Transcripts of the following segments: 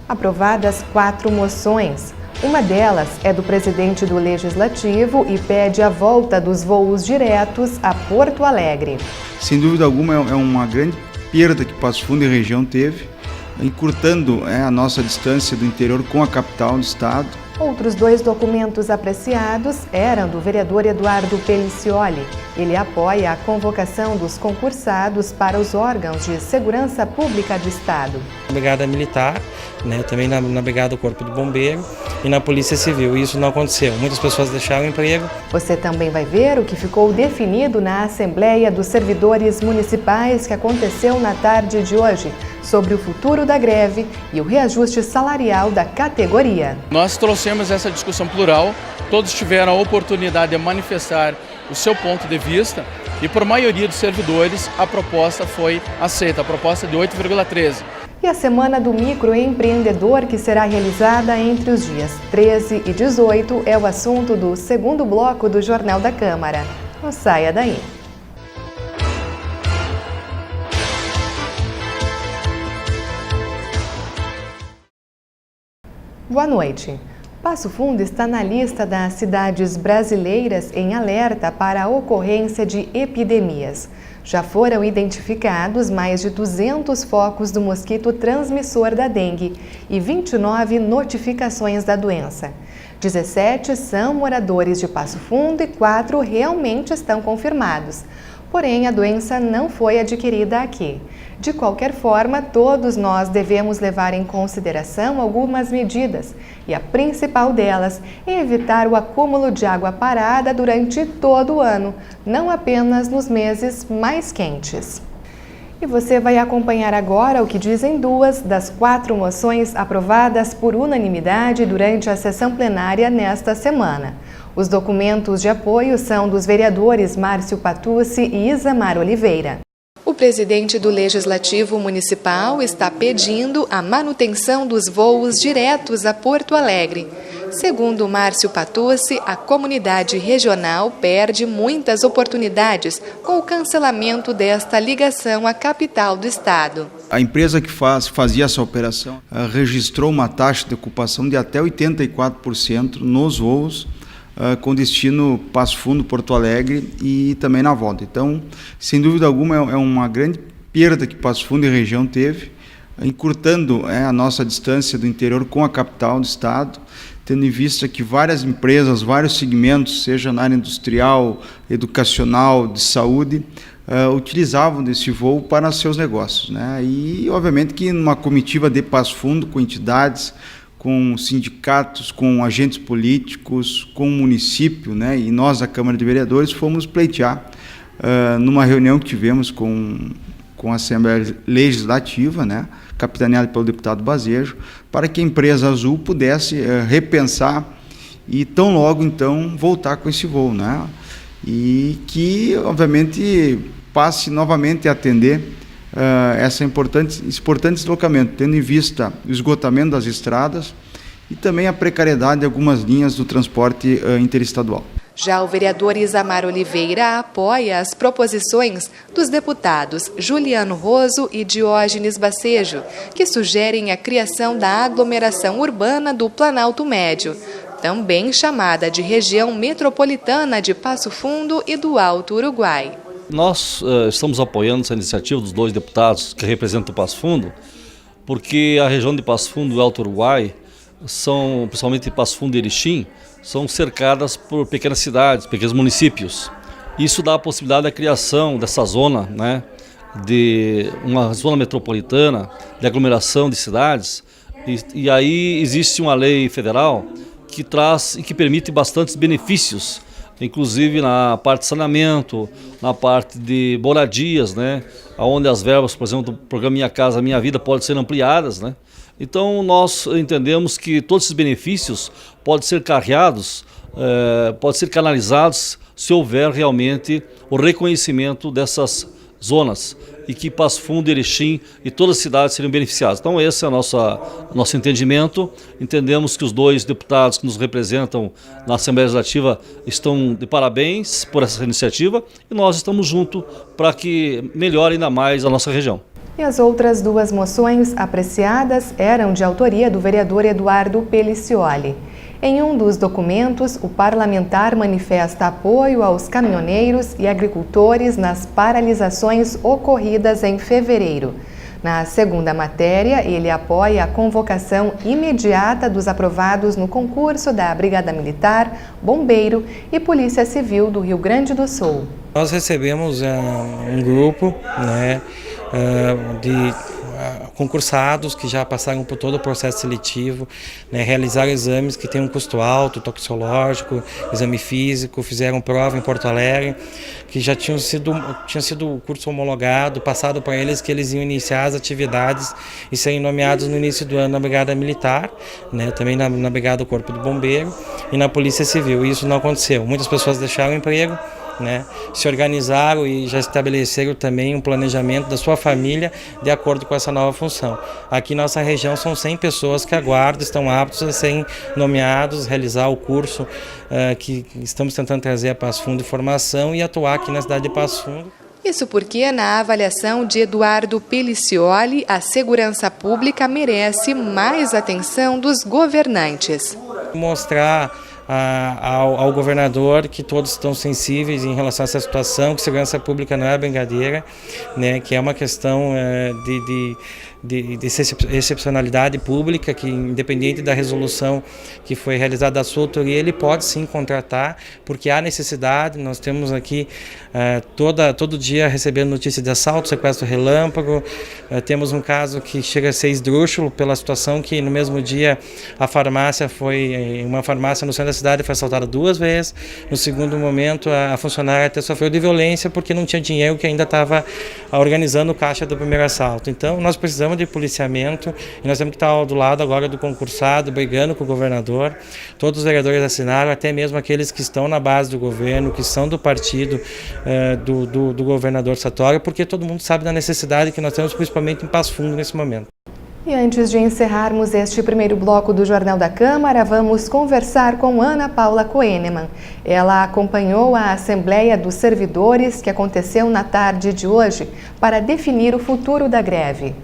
Aprovadas 4 moções. Uma delas é do presidente do Legislativo e pede a volta dos voos diretos a Porto Alegre. Sem dúvida alguma, é uma grande perda que Passo Fundo e região teve, encurtando a nossa distância do interior com a capital do estado. Outros 2 documentos apreciados eram do vereador Eduardo Pelicioli. Ele apoia a convocação dos concursados para os órgãos de segurança pública do estado. Na Brigada Militar, também na Brigada do Corpo de Bombeiro e na Polícia Civil. Isso não aconteceu. Muitas pessoas deixaram o emprego. Você também vai ver o que ficou definido na Assembleia dos Servidores Municipais que aconteceu na tarde de hoje, sobre o futuro da greve e o reajuste salarial da categoria. Nós trouxemos essa discussão plural, todos tiveram a oportunidade de manifestar o seu ponto de vista e, por maioria dos servidores, a proposta foi aceita, a proposta de 8,13. E a Semana do Microempreendedor, que será realizada entre os dias 13 e 18, é o assunto do segundo bloco do Jornal da Câmara. Não saia daí. Boa noite. Passo Fundo está na lista das cidades brasileiras em alerta para a ocorrência de epidemias. Já foram identificados mais de 200 focos do mosquito transmissor da dengue e 29 notificações da doença. 17 são moradores de Passo Fundo e 4 realmente estão confirmados. Porém, a doença não foi adquirida aqui. De qualquer forma, todos nós devemos levar em consideração algumas medidas, e a principal delas é evitar o acúmulo de água parada durante todo o ano, não apenas nos meses mais quentes. E você vai acompanhar agora o que dizem 2 das 4 moções aprovadas por unanimidade durante a sessão plenária nesta semana. Os documentos de apoio são dos vereadores Márcio Patucci e Isamar Oliveira. O presidente do Legislativo Municipal está pedindo a manutenção dos voos diretos a Porto Alegre. Segundo Márcio Patucci, a comunidade regional perde muitas oportunidades com o cancelamento desta ligação à capital do estado. A empresa que fazia essa operação registrou uma taxa de ocupação de até 84% nos voos com destino Passo Fundo, Porto Alegre e também na volta. Então, sem dúvida alguma, é uma grande perda que Passo Fundo e região teve, encurtando a nossa distância do interior com a capital do estado, tendo em vista que várias empresas, vários segmentos, seja na área industrial, educacional, de saúde, utilizavam desse voo para seus negócios, E, obviamente, que numa comitiva de Passo Fundo, com entidades, com sindicatos, com agentes políticos, com o município, e nós, da Câmara de Vereadores, fomos pleitear numa reunião que tivemos com a Assembleia Legislativa, capitaneada pelo deputado Bazejo, para que a empresa Azul pudesse repensar e tão logo, então, voltar com esse voo, E que, obviamente, passe novamente a atender esse importante deslocamento, tendo em vista o esgotamento das estradas e também a precariedade de algumas linhas do transporte interestadual. Já o vereador Isamar Oliveira apoia as proposições dos deputados Juliano Roso e Diógenes Bacejo, que sugerem a criação da aglomeração urbana do Planalto Médio, também chamada de região metropolitana de Passo Fundo e do Alto Uruguai. Nós estamos apoiando essa iniciativa dos 2 deputados que representam o Passo Fundo, porque a região de Passo Fundo e do Alto Uruguai, principalmente Passo Fundo e Erechim, são cercadas por pequenas cidades, pequenos municípios. Isso dá a possibilidade da criação dessa zona, de uma zona metropolitana, de aglomeração de cidades, e aí existe uma lei federal que traz e que permite bastantes benefícios, inclusive na parte de saneamento, na parte de moradias, onde as verbas, por exemplo, do programa Minha Casa Minha Vida podem ser ampliadas, Então nós entendemos que todos esses benefícios podem ser carreados, podem ser canalizados se houver realmente o reconhecimento dessas zonas e que Passo Fundo, Erechim e todas as cidades seriam beneficiadas. Então esse é o nosso entendimento. Entendemos que os 2 deputados que nos representam na Assembleia Legislativa estão de parabéns por essa iniciativa e nós estamos juntos para que melhore ainda mais a nossa região. E as outras duas moções apreciadas eram de autoria do vereador Eduardo Pelicioli. Em um dos documentos, o parlamentar manifesta apoio aos caminhoneiros e agricultores nas paralisações ocorridas em fevereiro. Na segunda matéria, ele apoia a convocação imediata dos aprovados no concurso da Brigada Militar, Bombeiro e Polícia Civil do Rio Grande do Sul. Nós recebemos um grupo, de concursados que já passaram por todo o processo seletivo, realizaram exames que têm um custo alto, toxicológico, exame físico, fizeram prova em Porto Alegre, que já tinha sido o curso homologado, passado para eles que eles iam iniciar as atividades e serem nomeados no início do ano na Brigada Militar, também na Brigada do Corpo do Bombeiro e na Polícia Civil. E isso não aconteceu. Muitas pessoas deixaram o emprego, se organizaram e já estabeleceram também um planejamento da sua família de acordo com essa nova função. Aqui na nossa região são 100 pessoas que aguardam, estão aptos a serem nomeados, realizar o curso que estamos tentando trazer a Passo Fundo de formação e atuar aqui na cidade de Passo Fundo. Isso porque, na avaliação de Eduardo Pelicioli, a segurança pública merece mais atenção dos governantes. Mostrar ao governador que todos estão sensíveis em relação a essa situação, que segurança pública não é brincadeira, que é uma questão de excepcionalidade pública, que independente da resolução que foi realizada da sua autoria, ele pode sim contratar, porque há necessidade. Nós temos aqui todo dia recebendo notícias de assalto, sequestro relâmpago, temos um caso que chega a ser esdrúxulo pela situação que no mesmo dia uma farmácia no centro da cidade foi assaltada 2 vezes, no segundo momento a funcionária até sofreu de violência porque não tinha dinheiro, que ainda estava organizando o caixa do primeiro assalto. Então nós precisamos de policiamento e nós temos que estar do lado agora do concursado, brigando com o governador. Todos os vereadores assinaram, até mesmo aqueles que estão na base do governo, que são do partido do governador Sartori, porque todo mundo sabe da necessidade que nós temos, principalmente em Passo Fundo nesse momento. E antes de encerrarmos este primeiro bloco do Jornal da Câmara, vamos conversar com Ana Paula Koenemann. Ela acompanhou a Assembleia dos Servidores que aconteceu na tarde de hoje para definir o futuro da greve.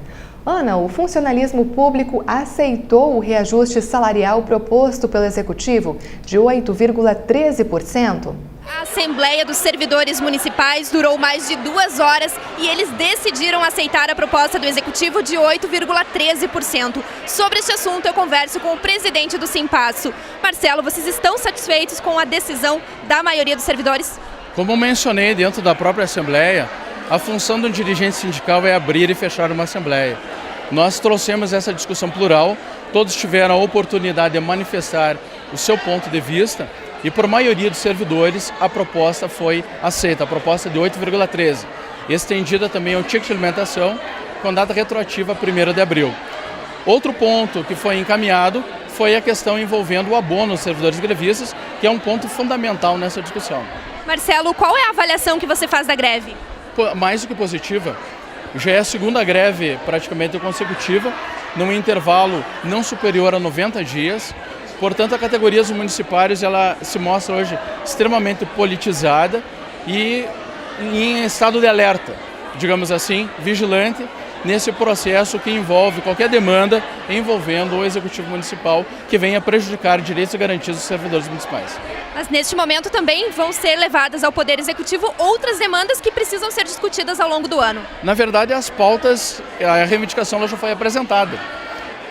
Ana, o funcionalismo público aceitou o reajuste salarial proposto pelo Executivo de 8,13%? A Assembleia dos Servidores Municipais durou mais de 2 horas e eles decidiram aceitar a proposta do Executivo de 8,13%. Sobre este assunto, eu converso com o presidente do Simpasso. Marcelo, vocês estão satisfeitos com a decisão da maioria dos servidores? Como mencionei dentro da própria Assembleia, a função do dirigente sindical é abrir e fechar uma Assembleia. Nós trouxemos essa discussão plural, todos tiveram a oportunidade de manifestar o seu ponto de vista e, por maioria dos servidores, a proposta foi aceita, a proposta de 8,13, estendida também ao ticket de alimentação, com data retroativa a 1º de abril. Outro ponto que foi encaminhado foi a questão envolvendo o abono aos servidores grevistas, que é um ponto fundamental nessa discussão. Marcelo, qual é a avaliação que você faz da greve? Mais do que positiva, já é a segunda greve praticamente consecutiva, num intervalo não superior a 90 dias. Portanto, a categoria dos municipários ela se mostra hoje extremamente politizada e em estado de alerta, digamos assim, vigilante, nesse processo que envolve qualquer demanda envolvendo o Executivo Municipal que venha prejudicar direitos e garantias dos servidores municipais. Mas neste momento também vão ser levadas ao Poder Executivo outras demandas que precisam ser discutidas ao longo do ano. Na verdade, as pautas, a reivindicação já foi apresentada.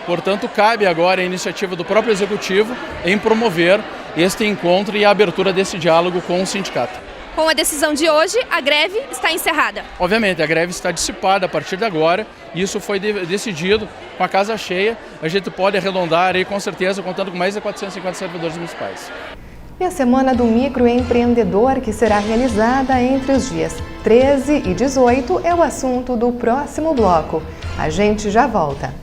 Portanto, cabe agora a iniciativa do próprio Executivo em promover este encontro e a abertura desse diálogo com o sindicato. Com a decisão de hoje, a greve está encerrada. Obviamente, a greve está dissipada a partir de agora. Isso foi decidido com a casa cheia. A gente pode arredondar aí, com certeza, contando com mais de 450 servidores municipais. E a Semana do Microempreendedor, que será realizada entre os dias 13 e 18, é o assunto do próximo bloco. A gente já volta.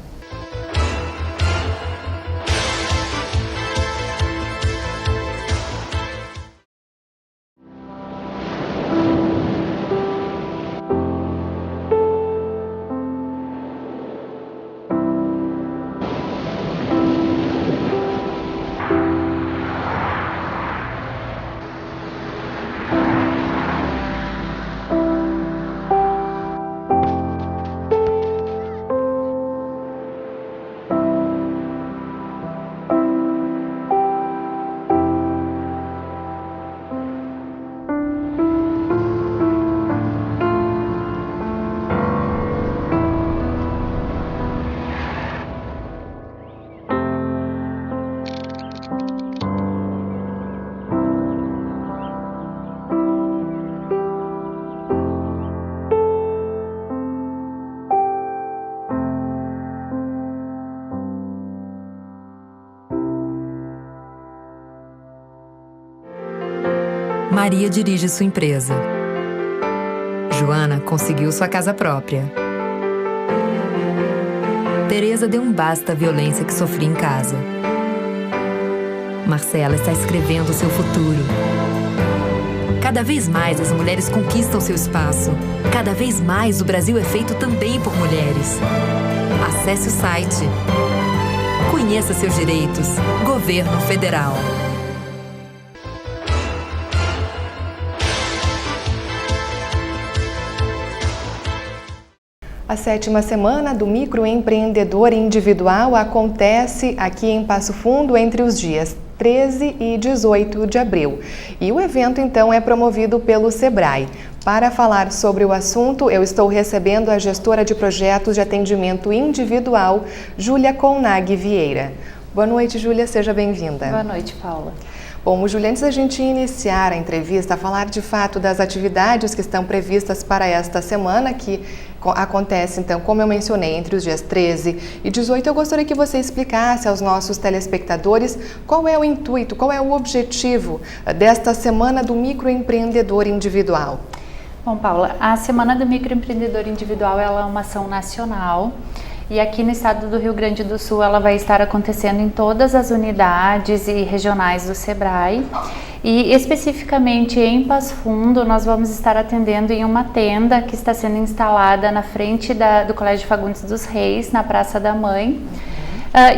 Maria dirige sua empresa. Joana conseguiu sua casa própria. Tereza deu um basta à violência que sofria em casa. Marcela está escrevendo seu futuro. Cada vez mais as mulheres conquistam seu espaço. Cada vez mais o Brasil é feito também por mulheres. Acesse o site. Conheça seus direitos. Governo Federal. A 7ª semana do microempreendedor individual acontece aqui em Passo Fundo entre os dias 13 e 18 de abril. E o evento, então, é promovido pelo SEBRAE. Para falar sobre o assunto, eu estou recebendo a gestora de projetos de atendimento individual, Júlia Colnag Vieira. Boa noite, Júlia, seja bem-vinda. Boa noite, Paula. Bom, Júlia, antes da gente iniciar a entrevista, falar de fato das atividades que estão previstas para esta semana, que acontece, então, como eu mencionei, entre os dias 13 e 18, eu gostaria que você explicasse aos nossos telespectadores qual é o intuito, qual é o objetivo desta Semana do Microempreendedor Individual. Bom, Paula, a Semana do Microempreendedor Individual ela é uma ação nacional. E aqui no estado do Rio Grande do Sul ela vai estar acontecendo em todas as unidades e regionais do SEBRAE. E especificamente em Passo Fundo nós vamos estar atendendo em uma tenda que está sendo instalada na frente do Colégio Fagundes dos Reis, na Praça da Mãe.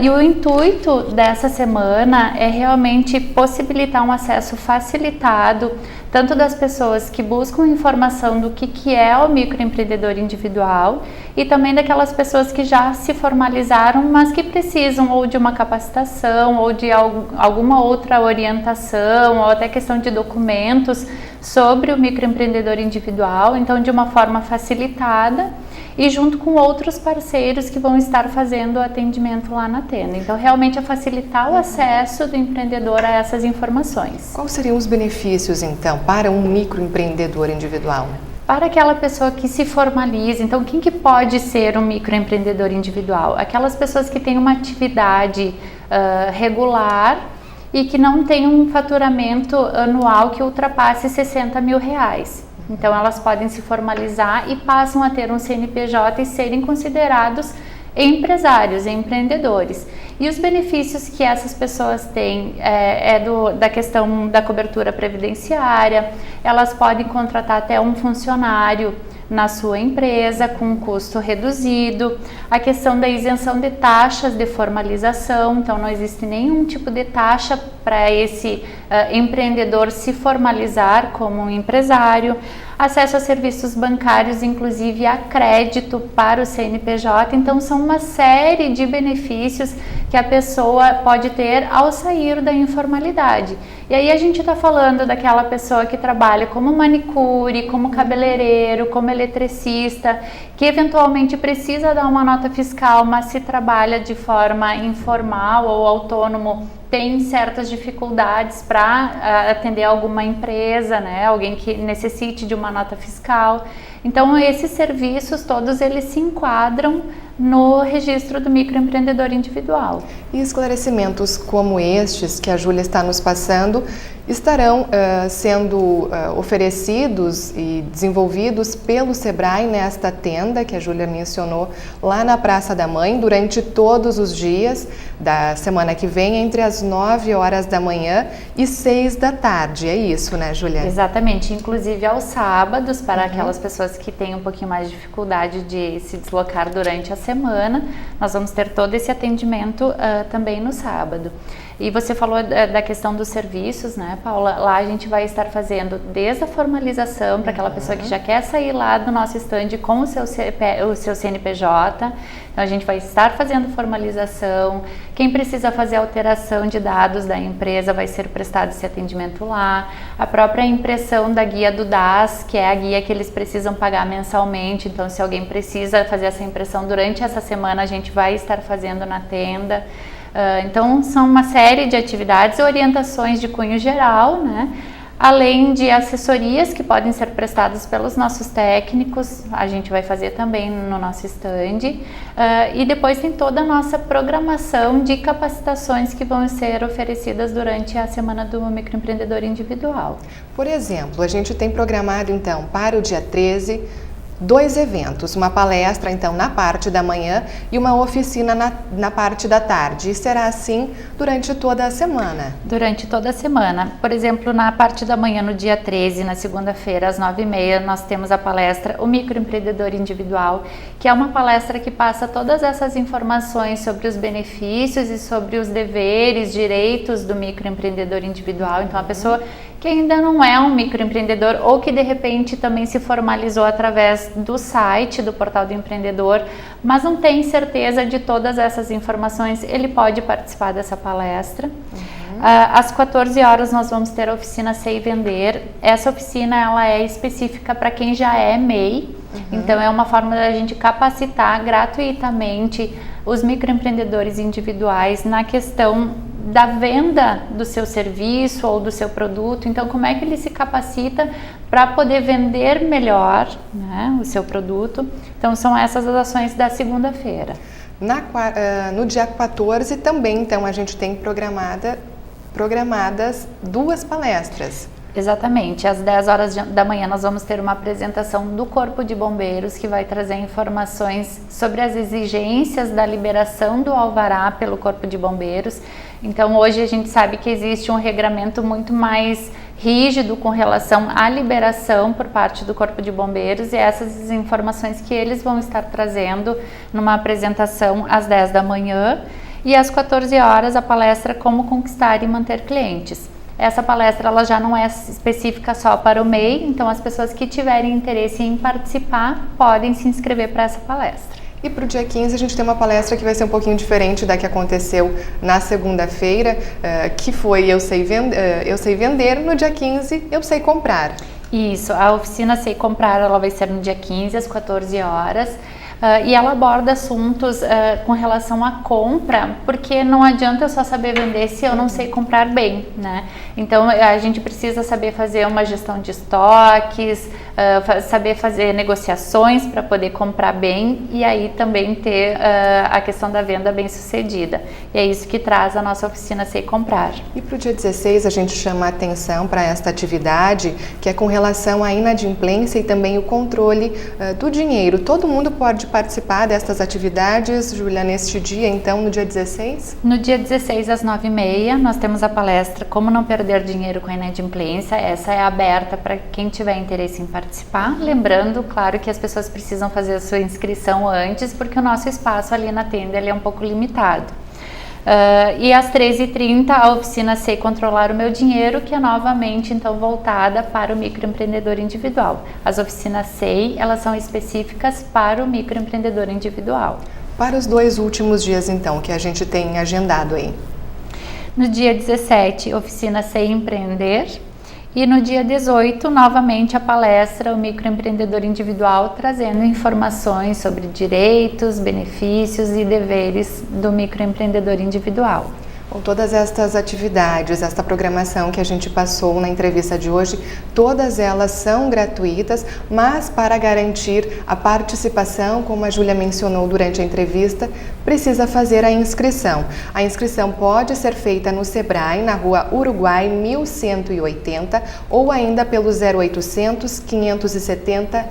E o intuito dessa semana é realmente possibilitar um acesso facilitado tanto das pessoas que buscam informação do que é o microempreendedor individual e também daquelas pessoas que já se formalizaram, mas que precisam ou de uma capacitação ou de alguma outra orientação ou até questão de documentos sobre o microempreendedor individual, então de uma forma facilitada e junto com outros parceiros que vão estar fazendo o atendimento lá na tenda. Então, realmente é facilitar o acesso do empreendedor a essas informações. Quais seriam os benefícios, então, para um microempreendedor individual? Para aquela pessoa que se formaliza, então quem que pode ser um microempreendedor individual? Aquelas pessoas que têm uma atividade regular e que não têm um faturamento anual que ultrapasse R$60 mil. Então elas podem se formalizar e passam a ter um CNPJ e serem considerados empresários, empreendedores. E os benefícios que essas pessoas têm da questão da cobertura previdenciária, elas podem contratar até um funcionário na sua empresa com um custo reduzido, a questão da isenção de taxas de formalização, então não existe nenhum tipo de taxa para esse empreendedor se formalizar como um empresário, acesso a serviços bancários, inclusive a crédito para o CNPJ, então são uma série de benefícios que a pessoa pode ter ao sair da informalidade. E aí a gente está falando daquela pessoa que trabalha como manicure, como cabeleireiro, como eletricista, que eventualmente precisa dar uma nota fiscal, mas se trabalha de forma informal ou autônomo, tem certas dificuldades para atender alguma empresa, né? Alguém que necessite de uma nota fiscal. Então, esses serviços todos eles se enquadram no registro do microempreendedor individual. E esclarecimentos como estes que a Júlia está nos passando estarão sendo oferecidos e desenvolvidos pelo SEBRAE nesta tenda que a Júlia mencionou lá na Praça da Mãe durante todos os dias da semana que vem, entre as 9 horas da manhã e 6 da tarde. É isso, né, Júlia? Exatamente, inclusive aos sábados, para aquelas pessoas que têm um pouquinho mais de dificuldade de se deslocar durante a semana, nós vamos ter todo esse atendimento também no sábado. E você falou da questão dos serviços, né, Paula? Lá a gente vai estar fazendo desde a formalização para aquela pessoa que já quer sair lá do nosso estande com o seu CNPJ. Então a gente vai estar fazendo formalização. Quem precisa fazer alteração de dados da empresa vai ser prestado esse atendimento lá. A própria impressão da guia do DAS, que é a guia que eles precisam pagar mensalmente. Então se alguém precisa fazer essa impressão durante essa semana, a gente vai estar fazendo na tenda. Então são uma série de atividades, orientações de cunho geral, né? além de assessorias que podem ser prestadas pelos nossos técnicos, a gente vai fazer também no nosso stand, e depois tem toda a nossa programação de capacitações que vão ser oferecidas durante a Semana do Microempreendedor Individual. Por exemplo, a gente tem programado então para o dia 13, 2 eventos, uma palestra então na parte da manhã e uma oficina na parte da tarde. E será assim durante toda a semana? Durante toda a semana. Por exemplo, na parte da manhã, no dia 13, na segunda-feira, às 9h30, nós temos a palestra O Microempreendedor Individual, que é uma palestra que passa todas essas informações sobre os benefícios e sobre os deveres, direitos do microempreendedor individual. Então, a pessoa que ainda não é um microempreendedor ou que de repente também se formalizou através do site do Portal do Empreendedor, mas não tem certeza de todas essas informações, ele pode participar dessa palestra. Às 14 horas nós vamos ter a oficina Sei Vender. Essa oficina ela é específica para quem já é MEI, então é uma forma da gente capacitar gratuitamente os microempreendedores individuais na questão da venda do seu serviço ou do seu produto. Então, como é que ele se capacita para poder vender melhor, né, o seu produto? Então, são essas as ações da segunda-feira. No dia 14 também, então, a gente tem programadas 2 palestras. Exatamente, às 10 horas da manhã nós vamos ter uma apresentação do Corpo de Bombeiros que vai trazer informações sobre as exigências da liberação do alvará pelo Corpo de Bombeiros. Então hoje a gente sabe que existe um regramento muito mais rígido com relação à liberação por parte do Corpo de Bombeiros, e essas informações que eles vão estar trazendo numa apresentação às 10 da manhã. E às 14 horas a palestra Como Conquistar e Manter Clientes. Essa palestra ela já não é específica só para o MEI, então as pessoas que tiverem interesse em participar podem se inscrever para essa palestra. E para o dia 15 a gente tem uma palestra que vai ser um pouquinho diferente da que aconteceu na segunda-feira, que foi Eu Sei Vender, no dia 15 Eu Sei Comprar. Isso, a oficina Sei Comprar ela vai ser no dia 15 às 14 horas. E ela aborda assuntos com relação à compra, porque não adianta eu só saber vender se eu não sei comprar bem, né? Então a gente precisa saber fazer uma gestão de estoques, saber fazer negociações para poder comprar bem e aí também ter a questão da venda bem sucedida. E é isso que traz a nossa oficina Sei Comprar. E para o dia 16 a gente chama a atenção para esta atividade que é com relação à inadimplência e também o controle do dinheiro. Todo mundo pode participar destas atividades, Júlia, neste dia, então, no dia 16? No dia 16, às 9h30, nós temos a palestra Como Não Perder Dinheiro com a Inadimplência. Essa é aberta para quem tiver interesse em participar. Lembrando, claro, que as pessoas precisam fazer a sua inscrição antes, porque o nosso espaço ali na tenda ele é um pouco limitado. E às 13h30 a oficina Sei Controlar o Meu Dinheiro, que é novamente então voltada para o microempreendedor individual. As oficinas Sei, elas são específicas para o microempreendedor individual. Para os 2 últimos dias então, que a gente tem agendado aí? No dia 17, oficina Sei Empreender. E no dia 18, novamente a palestra O Microempreendedor Individual, trazendo informações sobre direitos, benefícios e deveres do microempreendedor individual. Com todas estas atividades, esta programação que a gente passou na entrevista de hoje, todas elas são gratuitas, mas para garantir a participação, como a Júlia mencionou durante a entrevista, precisa fazer a inscrição. A inscrição pode ser feita no Sebrae, na Rua Uruguai 1180, ou ainda pelo 0800 570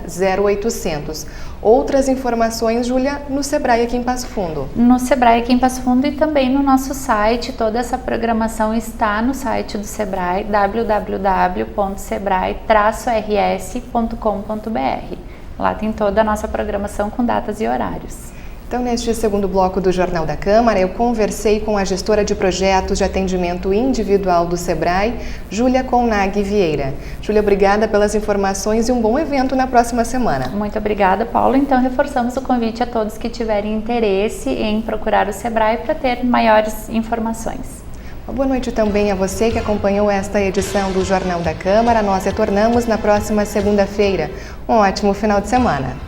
0800. Outras informações, Júlia, no Sebrae aqui em Passo Fundo. No Sebrae aqui em Passo Fundo e também no nosso site. Toda essa programação está no site do Sebrae, www.sebrae-rs.com.br. Lá tem toda a nossa programação com datas e horários. Então, neste segundo bloco do Jornal da Câmara, eu conversei com a gestora de projetos de atendimento individual do Sebrae, Júlia Colnaghi Vieira. Júlia, obrigada pelas informações e um bom evento na próxima semana. Muito obrigada, Paulo. Então, reforçamos o convite a todos que tiverem interesse em procurar o Sebrae para ter maiores informações. Uma boa noite também a você que acompanhou esta edição do Jornal da Câmara. Nós retornamos na próxima segunda-feira. Um ótimo final de semana.